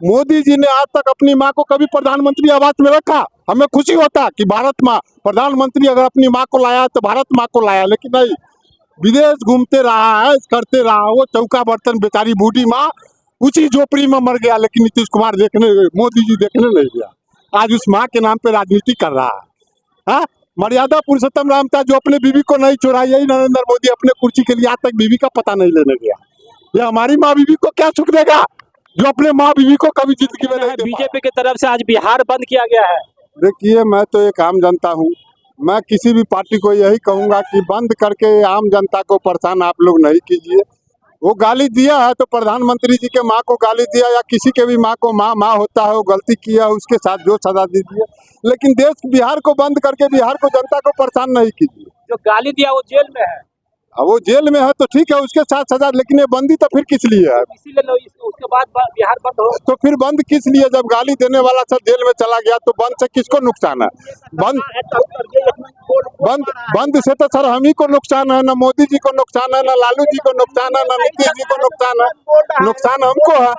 मोदी जी ने आज तक अपनी माँ को कभी प्रधानमंत्री आवास में रखा? हमें खुशी होता कि भारत माँ, प्रधानमंत्री अगर अपनी माँ को लाया तो भारत माँ को लाया, लेकिन नहीं, विदेश घूमते रहा है, करते रहा। वो चौका बर्तन बेचारी बूढ़ी माँ उसी झोपड़ी में मर गया, लेकिन नीतीश कुमार मोदी जी देखने नहीं गया। आज उस माँ के नाम पे राजनीति कर रहा है। हाँ, मर्यादा पुरुषोत्तम राम था जो अपने बीवी को नहीं छोड़ा, यही नरेंद्र मोदी अपने कुर्सी के लिए आज तक बीवी का पता नहीं लेने गया। ये हमारी माँ बीवी को क्या सुख देगा जो अपने माँ बीवी को कभी जिंदगी में नहीं दे पाया। बीजेपी की तरफ से आज बिहार बंद किया गया है। देखिए, मैं तो एक आम जनता हूँ, मैं किसी भी पार्टी को यही कहूँगा कि बंद करके आम जनता को परेशान आप लोग नहीं कीजिए। वो गाली दिया है तो प्रधानमंत्री जी के माँ को गाली दिया या किसी के भी माँ को माँ होता है, वो गलती किया, उसके साथ जो सजा दीजिए, लेकिन देश बिहार को बंद करके बिहार को जनता को परेशान नहीं कीजिए। जो गाली दिया वो जेल में है। अब वो जेल में है तो ठीक है, उसके साथ सजा, लेकिन ये बंदी तो फिर किस लिए है? इसीलिए उसके बाद बिहार बंद हो। तो फिर बंद किस लिए? जब गाली देने वाला सब जेल में चला गया तो बंद से किसको नुकसान है? बंद से तो सर हम ही को नुकसान है, ना मोदी जी को नुकसान है, ना लालू जी को नुकसान है, ना नीतीश जी को नुकसान है। नुकसान हमको है,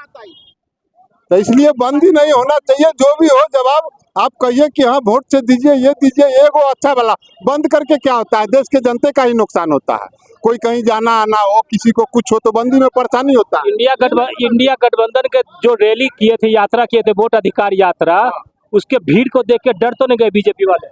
तो इसलिए बंद ही नहीं होना चाहिए। जो भी हो जवाब आप कहिए कि हाँ वोट से दीजिए, ये दीजिए, ये वो अच्छा वाला। बंद करके क्या होता है? देश के जनते का ही नुकसान होता है। कोई कहीं जाना आना हो, किसी को कुछ हो तो बंदी में परेशानी होता है। इंडिया गठबंधन के जो रैली किए थे, यात्रा किए थे, वोट अधिकार यात्रा, उसके भीड़ को देख के डर तो नहीं गए बीजेपी वाले?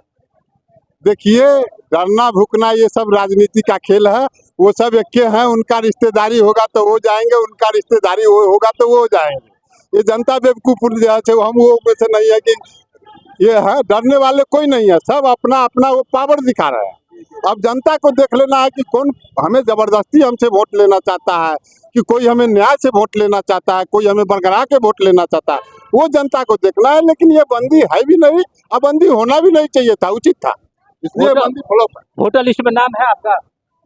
देखिए, डरना भुकना ये सब राजनीति का खेल है। वो सब एक हैं, उनका रिश्तेदारी होगा तो वो जाएंगे, उनका रिश्तेदारी होगा तो वो जाएंगे। ये जनता बेवकूफ हम वो में से नहीं है कि ये है। डरने वाले कोई नहीं है, सब अपना अपना वो पावर दिखा रहे हैं। अब जनता को देख लेना है कि कौन हमें जबरदस्ती हमसे वोट लेना चाहता है, कि कोई हमें न्याय से वोट लेना चाहता है, कोई हमें बरगरा के वोट लेना चाहता है, वो जनता को देखना है। लेकिन ये बंदी है भी नहीं, अब बंदी होना भी नहीं चाहिए था, उचित था, इसलिए बंदी फ्लॉप है। वोटर लिस्ट में नाम है आपका?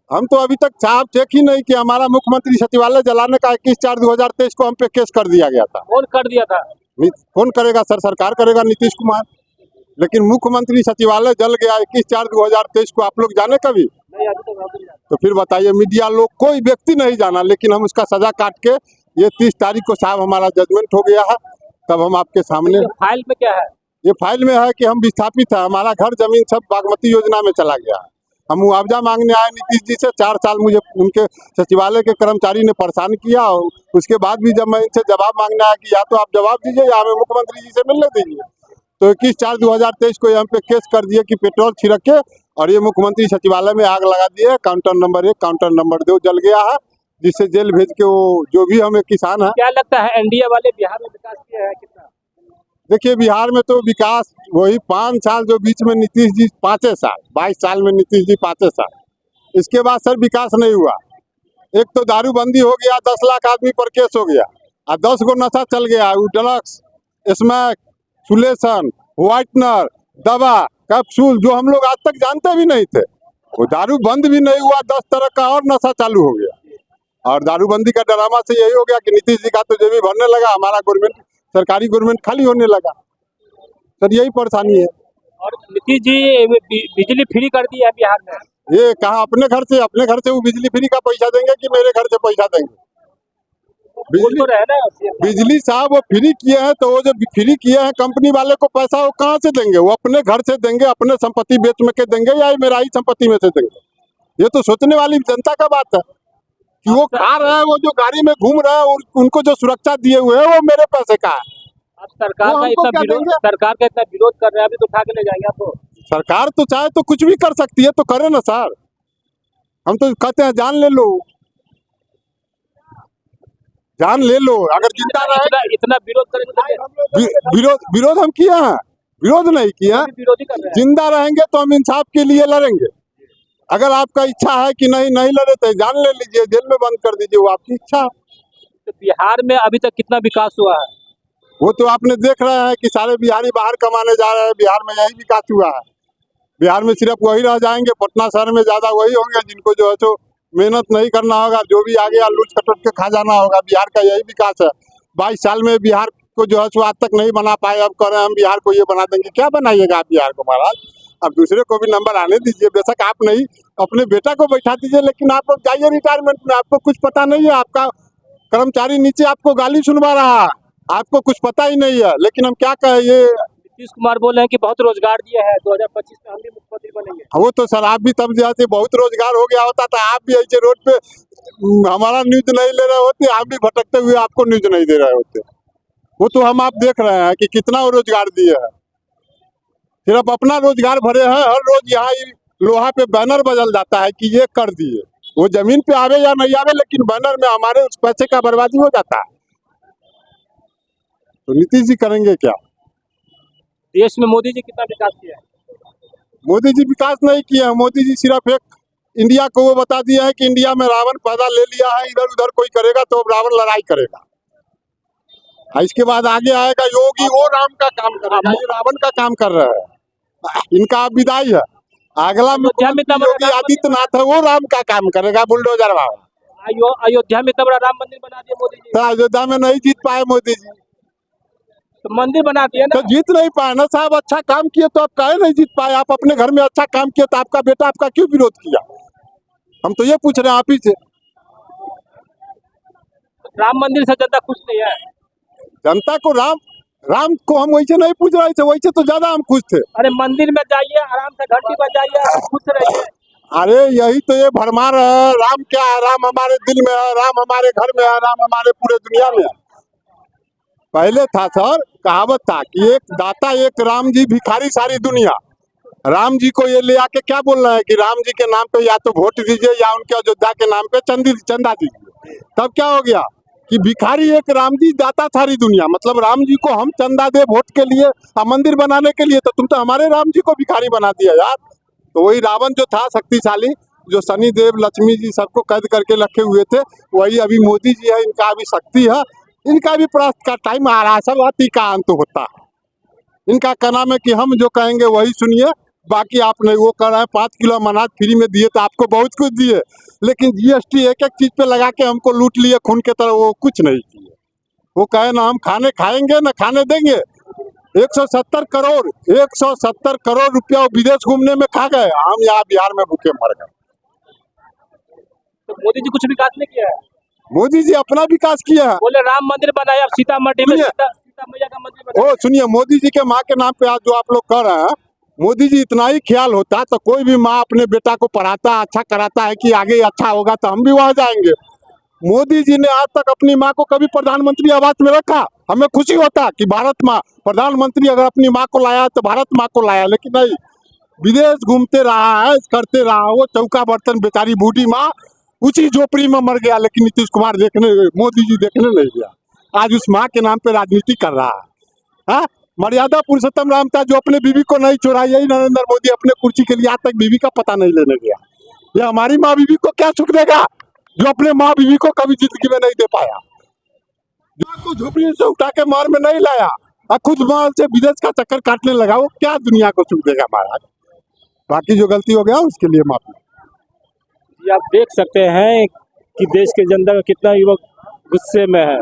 हम तो अभी तक साहब चेक ही नहीं किया। हमारा मुख्यमंत्री सचिवालय जलाने का 21/4/2023 को हम पे केस कर दिया गया था। कौन कर दिया था? कौन करेगा सर? सरकार करेगा, नीतीश कुमार। लेकिन मुख्यमंत्री सचिवालय जल गया 21/4/2023 को, आप लोग जाने कभी? तो फिर बताइए, मीडिया लोग, कोई व्यक्ति नहीं जाना, लेकिन हम उसका सजा काट के ये 30 तारीख को साहब हमारा जजमेंट हो गया है, तब हम आपके सामने। फाइल में क्या है? ये फाइल में है कि हम विस्थापित है, हमारा घर जमीन सब बागमती योजना में चला गया। हम मुआवजा मांगने आए नीतीश जी से, 4 साल मुझे उनके सचिवालय के कर्मचारी ने परेशान किया। और उसके बाद भी जब मैं इनसे जवाब मांगने आया कि या तो आप जवाब दीजिए या हमें मुख्यमंत्री जी से मिलने दीजिए, तो 21/4/2023 को हम पे केस कर दिए कि पेट्रोल छिड़क के और ये मुख्यमंत्री सचिवालय में आग लगा दिए। काउंटर नंबर 1, काउंटर नंबर 2 जल गया है, जिससे जेल भेज के वो जो भी हमें किसान है। क्या लगता है एनडीए वाले बिहार में विकास किया है कितना? देखिए, बिहार में तो विकास वही 5 साल जो बीच में नीतीश जी 5 साल, 22 साल में नीतीश जी 5 साल, इसके बाद सर विकास नहीं हुआ। एक तो दारूबंदी हो गया, 10 लाख आदमी पर केस हो गया, और 10 गो नशा चल गया, ड्रग्स, स्मैक, सुलेशन, व्हाइटनर, दवा, कैप्सूल, जो हम लोग आज तक जानते भी नहीं थे। वो दारू बंद भी नहीं हुआ, 10 तरह का और नशा चालू हो गया। और दारूबंदी का ड्रामा से यही हो गया कि नीतीश जी का तो जेबी भरने लगा, हमारा गवर्नमेंट, सरकारी गवर्नमेंट खाली होने लगा। सर यही परेशानी है। और नीतीश जी बिजली फ्री कर दी है बिहार में। ये कहा अपने घर से वो बिजली फ्री का पैसा देंगे कि मेरे घर से पैसा देंगे? बिजली साहब वो फ्री किए हैं, तो वो जो फ्री किए हैं कंपनी वाले को पैसा वो कहाँ से देंगे? वो अपने घर से देंगे, अपने संपत्ति बेच में के देंगे, या मेरा ही संपत्ति में से देंगे? ये तो सोचने वाली जनता का बात है कि वो खा रहे हैं, वो जो गाड़ी में घूम रहे हैं, उनको जो सुरक्षा दिए हुए है वो मेरे पैसे का है। अब सरकार का इतना विरोध कर रहे हैं, अभी तो उठा के ले जाएंगे आपको। सरकार तो चाहे तो कुछ भी कर सकती है, तो करे ना सर। हम तो कहते हैं जान ले लो, जान ले लो, अगर जिंदा रहे। इतना विरोध करेंगे? विरोध हम किया है, विरोध नहीं किया। जिंदा रहेंगे तो हम इंसाफ के लिए लड़ेंगे। अगर आपका इच्छा है कि नहीं लड़े तो जान ले लीजिए, जेल में बंद कर दीजिए, वो आपकी इच्छा है। तो बिहार में अभी तक कितना विकास हुआ है? वो तो आपने देख रहे हैं कि सारे बिहारी बाहर कमाने जा रहे हैं, बिहार में यही विकास हुआ है। बिहार में सिर्फ वही रह जाएंगे, पटना शहर में ज्यादा वही होंगे जिनको जो है सो मेहनत नहीं करना होगा, जो भी आगे लूट खटोट के खा जाना होगा। बिहार का यही विकास है। 22 साल में बिहार को जो है सो आज तक नहीं बना पाए, अब कह रहे हैं हम बिहार को ये बना देंगे। क्या बनाइएगा आप बिहार को महाराज? अब दूसरे को भी नंबर आने दीजिए, बेशक आप नहीं, अपने बेटा को बैठा दीजिए, लेकिन आप लोग जाइए रिटायरमेंट में। आपको कुछ पता नहीं है, आपका कर्मचारी नीचे आपको गाली सुनवा रहा है, आपको कुछ पता ही नहीं है, लेकिन हम क्या कहें, ये नीतीश कुमार बोल रहे हैं कि बहुत रोजगार दिए हैं, 2025 में हम भी मुख्यमंत्री बनेंगे। वो तो सर आप भी तब जाते, बहुत रोजगार हो गया होता तो आप भी ऐसे रोड पे हमारा न्यूज नहीं ले रहे होते, आप भी भटकते हुए आपको न्यूज नहीं दे रहे होते। वो तो हम आप देख रहे हैं कि कितना वो रोजगार दिए हैं, सिर्फ अपना रोजगार भरे हैं। हर रोज यहाँ ही लोहा पे बैनर बदल जाता है कि ये कर दिए, वो जमीन पे आवे या नहीं आवे, लेकिन बैनर में हमारे उस पैसे का बर्बादी हो जाता है। तो नीतीश जी करेंगे क्या? देश में मोदी जी कितना विकास किया है? मोदी जी विकास नहीं किए हैं। मोदी जी सिर्फ एक इंडिया को वो बता दिया है कि इंडिया में रावण पैदा ले लिया है, इधर उधर कोई करेगा तो रावण लड़ाई करेगा। इसके बाद आगे आएगा योगी, वो राम का काम करेगा, ये रावण का काम कर रहे हैं। इनका अब विदाई है, अगला मुख्यमंत्री योगी आदित्यनाथ है, वो राम का काम करेगा, बुलडोजर वाला। अयोध्या में इतना बड़ा राम मंदिर बना दिया मोदी जी, तो अयोध्या में नहीं जीत पाए मोदी जी, तो मंदिर बना दिया ना। तो जीत नहीं पाए ना साहब। अच्छा काम किए तो आप काहे नहीं जीत पाए? आप अपने घर में अच्छा काम किए तो आपका बेटा आपका क्यों विरोध किया? हम तो ये पूछ रहे हैं आप ही से। राम मंदिर से जनता खुश नहीं है। जनता को राम को हम वैसे नहीं पूछ रहे थे, वैसे तो ज्यादा हम खुश थे। अरे मंदिर में जाइए, आराम से घंटी बजाइए, खुश रहिए। अरे यही तो ये भरमार है। राम क्या है? राम हमारे दिल में है, राम हमारे घर में है, राम हमारे पूरे दुनिया में है। पहले था सर, कहावत था कि एक दाता एक राम जी, भिखारी सारी दुनिया। राम जी को ये ले आके क्या बोल रहे हैं कि राम जी के नाम पे या तो वोट दीजिए या उनके अयोध्या के नाम पे चंदा दीजिए। तब क्या हो गया कि भिखारी एक, राम जी दाता सारी दुनिया। मतलब राम जी को हम चंदा दे वोट के लिए और मंदिर बनाने के लिए, तो तुम तो हमारे राम जी को भिखारी बना दिया यार। तो वही रावण जो था शक्तिशाली, जो शनि देव लक्ष्मी जी सबको कैद करके रखे हुए थे, वही अभी मोदी जी है। इनका अभी शक्ति है, इनका भी परास्त का टाइम आ रहा है। सब अति का अंत होता है। इनका कहना है कि हम जो कहेंगे वही सुनिए, बाकी आप नहीं। वो कर रहे हैं 5 किलो अनाज फ्री में दिए तो आपको बहुत कुछ दिए, लेकिन जीएसटी एक एक चीज पे लगा के हमको लूट लिए खून के तरह। वो कुछ नहीं किए। वो कहे ना हम खाने खाएंगे ना खाने देंगे। 170 करोड़ रुपया विदेश घूमने में खा गए, हम यहाँ बिहार में भूखे मर गए। तो मोदी जी कुछ विकास नहीं किया है। मोदी जी अपना विकास किया है। बोले राम मंदिर बनाया, अब सीतामढ़ी में सीता मैया का मंदिर बनाया। ओ सुनिए, मोदी जी के माँ के नाम पे आज जो आप लोग कर रहे हैं, मोदी जी इतना ही ख्याल होता तो कोई भी माँ अपने बेटा को पढ़ाता, अच्छा कराता है कि आगे अच्छा होगा तो हम भी वहाँ जाएंगे। मोदी जी ने आज तक अपनी माँ को कभी प्रधानमंत्री आवास में रखा। हमें खुशी होता कि भारत माँ, प्रधानमंत्री अगर अपनी माँ को लाया तो भारत माँ को लाया, लेकिन नहीं, विदेश घूमते रहा है, करते रहा। वो चौका बर्तन बेचारी बूढ़ी माँ उसी झोपड़ी में मर गया, लेकिन नीतीश कुमार मोदी जी देखने नहीं गया। आज उस माँ के नाम पे राजनीति कर रहा है। हाँ, मर्यादा पुरुषोत्तम राम था जो अपने बीवी को नहीं छोड़ा, यही नरेंद्र मोदी अपने कुर्सी के लिए आज तक बीवी का पता नहीं लेने गया। ये हमारी माँ बीवी को क्या सुख देगा जो अपने माँ बीवी को कभी जिंदगी में नहीं दे पाया, जो झोपड़ी से उठा के मार में नहीं लाया और खुद माँ से विदेश का चक्कर काटने लगा, वो क्या दुनिया को सुख देगा महाराज? बाकी जो गलती हो गया उसके लिए माफी। आप देख सकते हैं कि देश के जनता का कितना युवक गुस्से में है।